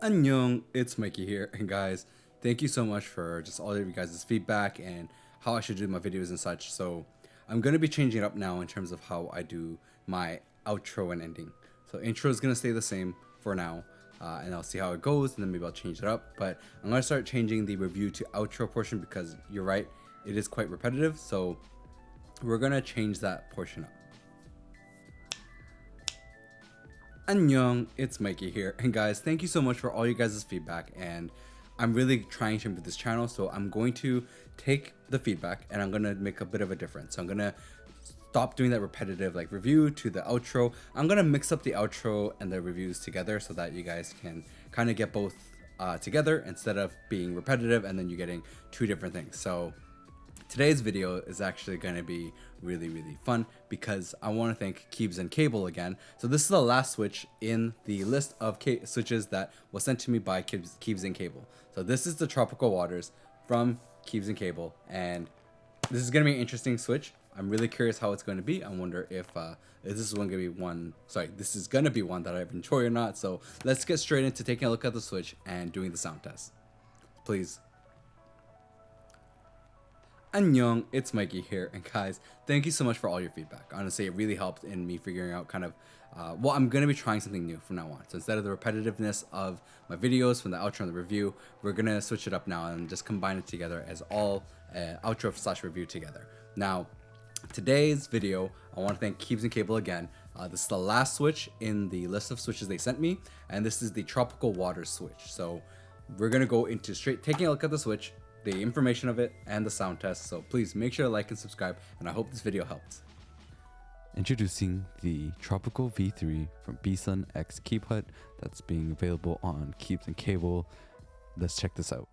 Annyeong, it's Mikey here, and guys, thank you so much for just all of you guys' feedback and how I should do my videos and such. So I'm going to be changing it up now in terms of how I do my outro and ending. So intro is going to stay the same for now, and I'll see how it goes, and then maybe I'll change it up. But I'm going to start changing the review to outro portion because you're right, it is quite repetitive, so we're going to change that portion up. Annyeong, it's Mikey here, and guys, thank you so much for all you guys' feedback, and I'm really trying to improve this channel, so I'm going to take the feedback and I'm going to make a bit of a difference. So I'm going to stop doing that repetitive like review to the outro. I'm going to mix up the outro and the reviews together so that you guys can kind of get both together instead of being repetitive and then you're getting two different things. So today's video is actually going to be really fun because I want to thank Keebz N Cable again. So this is the last switch in the list of switches that was sent to me by Keebz N Cable. So this is the Tropical Waters from Keebz N Cable, and this is going to be an interesting switch. I'm really curious how it's going to be. I wonder if this is going to be one. Sorry, this is going to be one that I enjoy or not. So let's get straight into taking a look at the switch and doing the sound test. Please. Annyeong, it's Mikey here, and guys, thank you so much for all your feedback. Honestly, it really helped in me figuring out kind of, well, I'm going to be trying something new from now on. So instead of the repetitiveness of my videos from the outro and the review, we're going to switch it up now and just combine it together as all outro / review together. Now, today's video, I want to thank Keebz N Cable again. This is the last switch in the list of switches they sent me, and this is the Tropical Waters switch. So we're going to go into straight taking a look at the switch, the information of it, and the sound test. So please make sure to like and subscribe, and I hope this video helped. Introducing the Tropical V3 from BSUN X Keebhut that's being available on Keebz N Cable. Let's check this out.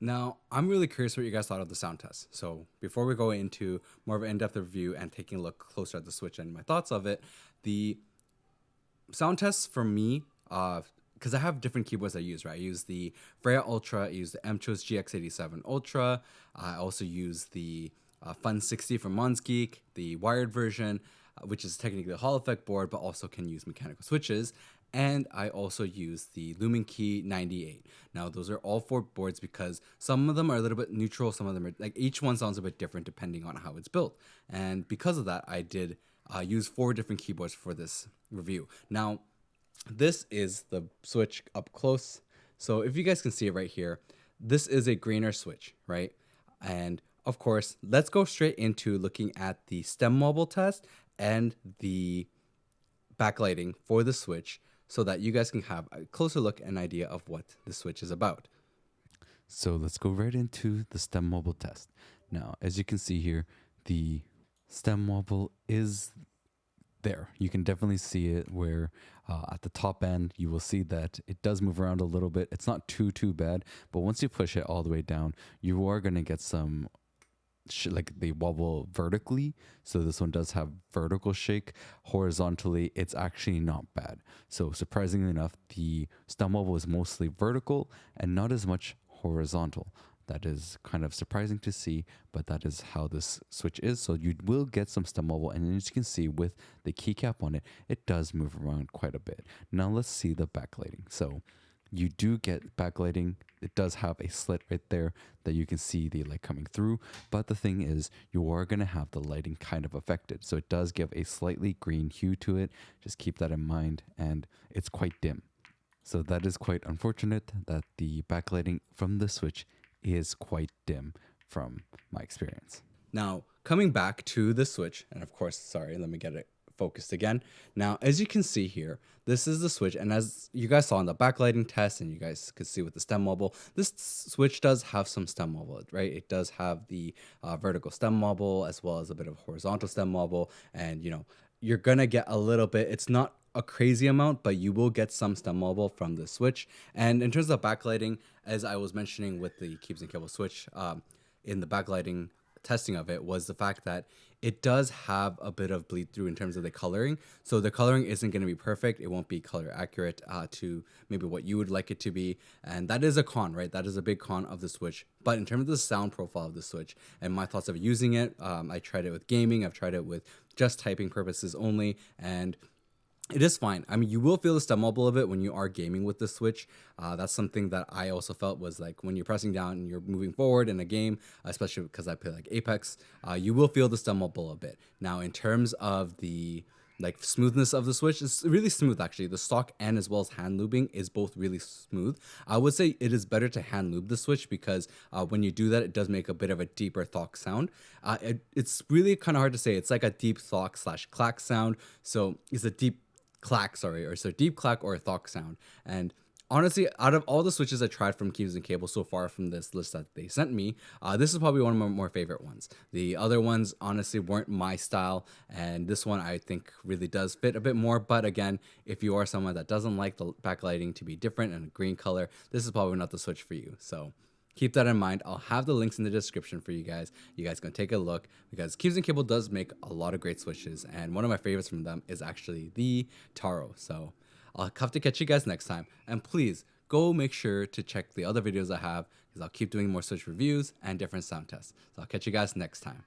Now, I'm really curious what you guys thought of the sound test. So before we go into more of an in-depth review and taking a look closer at the Switch and my thoughts of it, the sound tests for me, because I have different keyboards I use, right? I use the Freya Ultra, I use the MCHOS GX87 Ultra, I also use the Fun 60 from Monsgeek, the wired version, which is technically a Hall effect board, but also can use mechanical switches. And I also use the Lumen Key 98. Now, those are all 4 boards because some of them are a little bit neutral, some of them are like each one sounds a bit different depending on how it's built. And because of that, I did use 4 different keyboards for this review. Now, this is the Switch up close. So if you guys can see it right here, this is a greener Switch, right? And of course, let's go straight into looking at the stem wobble test and the backlighting for the Switch so that you guys can have a closer look and idea of what the Switch is about. So let's go right into the stem wobble test. Now, as you can see here, the stem wobble is there. You can definitely see it where at the top end, you will see that it does move around a little bit. It's not too bad, but once you push it all the way down, you are going to get some like they wobble vertically. So this one does have vertical shake. Horizontally, it's actually not bad. So surprisingly enough, the stem wobble is mostly vertical and not as much horizontal. That is kind of surprising to see, but that is how this Switch is. So you will get some stem wobble, and as you can see with the keycap on it, it does move around quite a bit. Now let's see the backlighting. So you do get backlighting. It does have a slit right there that you can see the light coming through. But the thing is, you are going to have the lighting kind of affected. So it does give a slightly green hue to it. Just keep that in mind. And it's quite dim. So that is quite unfortunate that the backlighting from the Switch is quite dim from my experience. Now, coming back to the Switch, and of course, sorry, let me get it focused again. Now, as you can see here, this is the Switch, and as you guys saw in the backlighting test, and you guys could see with the stem wobble, this Switch does have some stem wobble, right? It does have the vertical stem wobble as well as a bit of horizontal stem wobble, and you know, you're gonna get a little bit. It's not a crazy amount, but you will get some stem wobble from the Switch. And in terms of backlighting, as I was mentioning with the Keebz N Cable Switch, in the backlighting testing of it, was the fact that it does have a bit of bleed through in terms of the coloring. So the coloring isn't going to be perfect. It won't be color accurate to maybe what you would like it to be. And that is a con, right? That is a big con of the Switch. But in terms of the sound profile of the Switch and my thoughts of using it, I tried it with gaming. I've tried it with just typing purposes only. And it is fine. I mean, you will feel the stem wobble of it when you are gaming with the Switch. That's something that I also felt was like when you're pressing down and you're moving forward in a game, especially because I play like Apex, you will feel the stem wobble a bit. Now, in terms of the like smoothness of the Switch, it's really smooth actually. The stock and as well as hand lubing is both really smooth. I would say it is better to hand lube the Switch because when you do that, it does make a bit of a deeper Thock sound. It's really kind of hard to say. It's like a deep Thock / Clack sound. So it's a deep Clack, sorry, or so deep Clack or a Thock sound. And honestly, out of all the Switches I tried from Keebz N Cable so far from this list that they sent me, this is probably one of my more favorite ones. The other ones honestly weren't my style, and this one I think really does fit a bit more. But again, if you are someone that doesn't like the backlighting to be different and a green color, this is probably not the Switch for you. So keep that in mind. I'll have the links in the description for you guys. You guys can take a look because Keebz N Cable does make a lot of great Switches, and one of my favorites from them is actually the Taro. So I'll have to catch you guys next time, and please go make sure to check the other videos I have because I'll keep doing more Switch reviews and different sound tests. So I'll catch you guys next time.